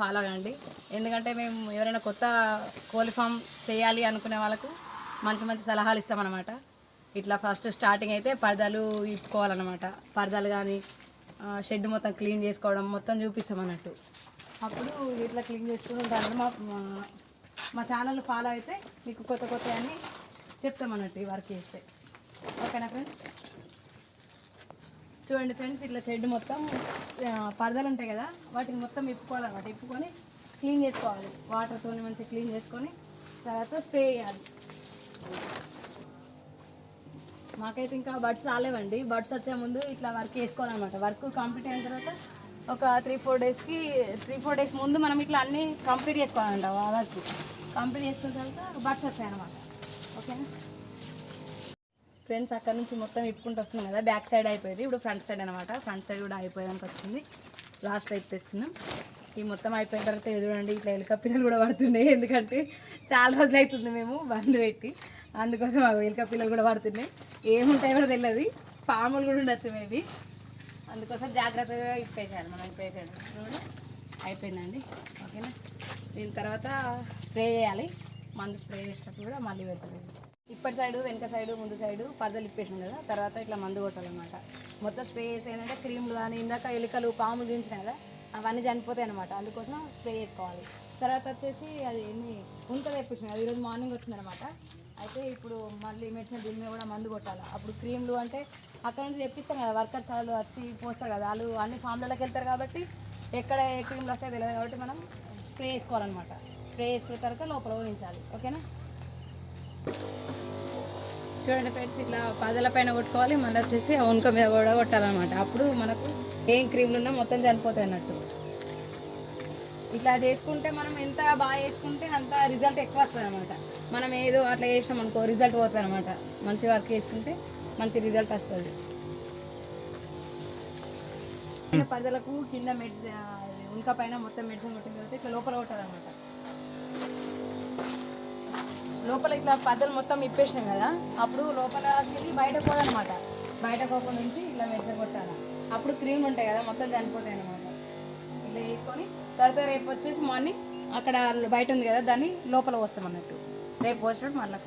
Follow అవ్వండి. ఎందుకంటే మేము ఎవరైనా కొత్త కోళ్ళ ఫామ్ చేయాలి అనుకునే వాళ్ళకు మంచి మంచి సలహాలు ఇస్తామన్నమాట. ఇట్లా ఫస్ట్ స్టార్టింగ్ అయితే పరదాలు ఇప్పుకోవాలన్నమాట. పరదాలు కానీ షెడ్ మొత్తం క్లీన్ చేసుకోవడం మొత్తం చూపిస్తాం అన్నట్టు. అప్పుడు ఇట్లా క్లీన్ చేసుకుని ఉంటాను. మా ఛానల్ ఫాలో అయితే మీకు కొత్త కొత్త అన్నీ చెప్తామన్నట్టు ఈ వర్క్ చేస్తే. ఓకేనా ఫ్రెండ్స్? చూడండి ఫ్రెండ్స్, ఇట్లా షెడ్ మొత్తం పరదాలు ఉంటాయి కదా, వాటిని మొత్తం ఇప్పుకోవాలన్నమాట. ఇప్పుకొని క్లీన్ చేసుకోవాలి. వాటర్తో మంచిగా క్లీన్ చేసుకొని తర్వాత స్ప్రే చేయాలి. మాకైతే ఇంకా బర్డ్స్ రాలేవండి. బర్డ్స్ వచ్చే ముందు ఇట్లా వర్క్ చేసుకోవాలన్నమాట. వర్క్ కంప్లీట్ అయిన తర్వాత ఒక 3-4 డేస్ ముందు మనం ఇట్లా అన్నీ కంప్లీట్ చేసుకోవాలంట. వర్క్ కంప్లీట్ చేసుకున్న తర్వాత బర్డ్స్ వస్తాయి అన్నమాట. ఓకేనా ఫ్రెండ్స్? అక్కడ నుంచి మొత్తం ఇప్పుకుంటూ వస్తున్నాం కదా, బ్యాక్ సైడ్ అయిపోయింది. ఇప్పుడు ఫ్రంట్ సైడ్ అనమాట. ఫ్రంట్ సైడ్ కూడా అయిపోయేదానికి వచ్చింది. లాస్ట్లో ఇప్పేస్తున్నాం. ఈ మొత్తం అయిపోయిన తర్వాత చూడండి, ఇట్లా ఎలుక పిల్లలు కూడా పడుతున్నాయి. ఎందుకంటే చాలా రోజులు అవుతుంది మేము బండ్లు పెట్టి, అందుకోసం ఆ ఎలుక పిల్లలు కూడా పడుతున్నాయి. ఏముంటాయి కూడా తెలియదు, పాములు కూడా ఉండొచ్చు మేబీ. అందుకోసం జాగ్రత్తగా ఇప్పేసాడు మనం. ఇప్పేసాడు చూడండి, అయిపోయిందండి. ఓకేనా? దీని తర్వాత స్ప్రే చేయాలి. మందు స్ప్రే చేసినప్పుడు కూడా మళ్ళీ పెడుతుంది. ఇప్పటి సైడు, వెనక సైడు, ముందు సైడు పరదలు ఇప్పేసినాం కదా, తర్వాత ఇట్లా మందు కొట్టాలన్నమాట. మొత్తం స్ప్రే చేసి ఏంటంటే క్రీములు కానీ ఇందాక ఎలుకలు పాములు చూపించినాయి కదా, అవన్నీ చనిపోతాయి అనమాట. అందుకోసం స్ప్రే చేసుకోవాలి. తర్వాత వచ్చేసి అది ఎన్ని ఉంటలు తెప్పించినాయి, అది ఈరోజు మార్నింగ్ వచ్చిందనమాట. అయితే ఇప్పుడు మళ్ళీ మెడిసిన్ దీని మీద కూడా మందు కొట్టాలి. అప్పుడు క్రీములు అంటే అక్కడ నుంచి తెప్పిస్తాం కదా, వర్కర్స్ వాళ్ళు వచ్చి పోస్తారు కదా, వాళ్ళు అన్ని ఫామ్లలోకి వెళ్తారు కాబట్టి ఎక్కడ ఏ క్రీములు వస్తాయో తెలియదు కాబట్టి మనం స్ప్రే చేసుకోవాలన్నమాట. స్ప్రే చేసుకున్న తర్వాత లోపల ఊహించాలి. ఓకేనా? చూడండి ఫ్రెండ్స్, ఇట్లా పదల పైన కొట్టుకోవాలి. మళ్ళీ వచ్చేసి ఉనక మీద కూడా కొట్టాలన్నమాట. అప్పుడు మనకు ఏం క్రీములు ఉన్నా మొత్తం చనిపోతాయి అన్నట్టు. ఇట్లా చేసుకుంటే మనం ఎంత బాగా చేసుకుంటే అంత రిజల్ట్ ఎక్కువ వస్తుంది అనమాట. మనం ఏదో అట్లా చేసినాం అనుకో, రిజల్ట్ పోతుంది అనమాట. మంచి వర్క్ చేసుకుంటే మంచి రిజల్ట్ వస్తుంది. పదలకు కింద ఉనక పైన మొత్తం మెడిసిన్ కొట్టిన తర్వాత ఇట్లా లోపల కొట్టాలన్నమాట. లోపల ఇట్లా పద్దలు మొత్తం ఇప్పేసినాం కదా, అప్పుడు లోపలకి వెళ్ళి బయటకు పోదనమాట. బయట కోపం నుంచి ఇట్లా మెడిసిన్ కొట్టాలి. అప్పుడు క్రీమ్ ఉంటాయి కదా, మొత్తం చనిపోతాయి అనమాట. ఇట్లా వేసుకొని తర్వాత రేపు వచ్చేసి మార్నింగ్ అక్కడ బయట ఉంది కదా, దాన్ని లోపల పోస్తాం అన్నట్టు. రేపు పోసినప్పుడు మళ్ళీ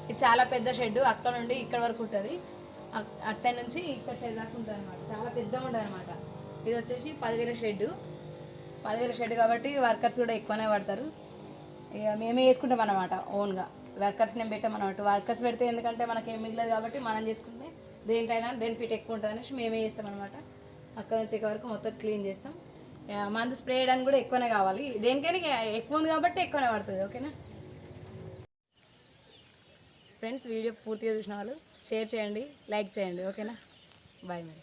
ఇది చాలా పెద్ద షెడ్, అక్కడ నుండి ఇక్కడ వరకు ఉంటుంది. అటు సైడ్ నుంచి ఇక్కడ సైడ్ దాకా ఉంటుంది అనమాట. చాలా పెద్దగా ఉంటుంది అనమాట. ఇది వచ్చేసి 10,000 షెడ్. 10,000 షెడ్ కాబట్టి వర్కర్స్ కూడా ఎక్కువనే పడతారు. ఇక మేమే వేసుకుంటాం అన్నమాట ఓన్గా. వర్కర్స్ నేను పెట్టామన్నమాట. వర్కర్స్ పెడితే ఎందుకంటే మనకి ఏం మిగలదు కాబట్టి మనం చేసుకుంటే దేనికైనా బెనిఫిట్ ఎక్కువ ఉంటుంది అనేసి మేమే చేస్తాం అనమాట. అక్కడ నుంచి ఇక్కడ వరకు మొత్తం క్లీన్ చేస్తాం. మందు స్ప్రే చేయడానికి కూడా ఎక్కువనే కావాలి. దేనికైనా ఎక్కువ ఉంది కాబట్టి ఎక్కువనే పడుతుంది. ఓకేనా ఫ్రెండ్స్? వీడియో పూర్తిగా చూసిన వాళ్ళు షేర్ చేయండి, లైక్ చేయండి. ఓకేనా? బాయ్ మరి.